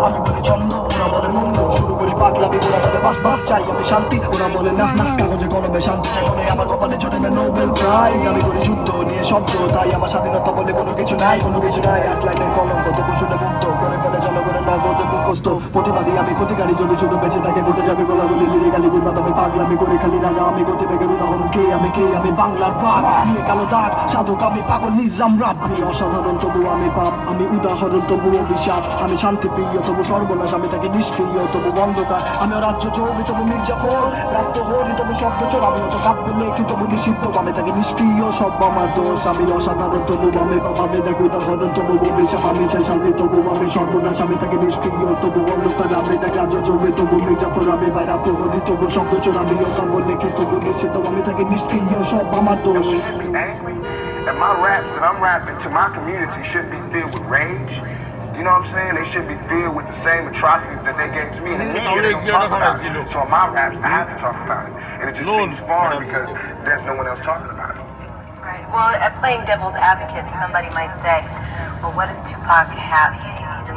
আমি বলি ছন্দ, ওরা বলে মন্দ, শুরু করি পাগলামি, ওরা বলে বাহ বাহ, চাই আমি শান্তি, ওরা বলে না না, কাগজে কলমে শান্তি চাই বলে আমার কপালে জোটে না নোবেল প্রাইজ। আমি করি যুদ্ধ নিয়ে শব্দ, তাই আমার স্বাধীনতা বলে কোনো কিছু নাই, কোনো কিছু নাই। এক লাইনের কলঙ্ক তবু শুনে মুক্ত করে ফেলে জনগণের নগদে মুখস্থ। প্রতিবাদী আমি ক্ষতিকারী, যদি শুধু বেঁচে থাকে ঘটে যাবে গোলাগুলি, লিরিক্যালি গুণবাদ আমি পাগলামি করি খালি রাজা আমি, গতিবেগের উদাহরণ কে আমি বাংলার বাঘ নিয়ে কালো দাগ, সাধক আমি পাগল নিজাম রাত। আমি অসাধারণ তবু আমি পাপ, আমি উদাহরণ তবু অভিশাপ। আমি শান্তিপ্রিয় তবু সর্বনাশ, আমি তাকে নিষ্ক্রিয় তবু বন্ধকার। আমি রাজ্য চৌবি তবু মির্জাফর, রাত্য হরি তবু শব্দ চোর। আমি অত কাব্য লেখি তবু নিষিদ্ধ, আমি তাকে নিষ্ক্রিয় সব আমার দোষ। আমি অসাধারণ তবু আমি পাপ, আমি দেখো উদাহরণ তবু অভিশাপ। আমি চাই শান্তি তবু আমি সর্বনাশ, আমি তাকে নিষ্ক্রিয় তবু বন্ধকার। আমি তাকে রাজ্য চৌবি তবু মির্জাফর, আমি ভাই রাত্য হরি তবু শব্দ চোর। আমি কাব্য লেখি তবু নিষিদ্ধ, আমি তাকে নিষ্ক্রিয় সব আমার দোষ। And my raps that I'm rapping to my community should be filled with rage. You know what I'm saying? They should be filled with the same atrocities that they gave to me. And the media don't talk about it. So in my raps, I have to talk about it. And it just seems foreign because there's no one else talking about it. Right. Well, playing devil's advocate, somebody might say, well, what does Tupac have? He's a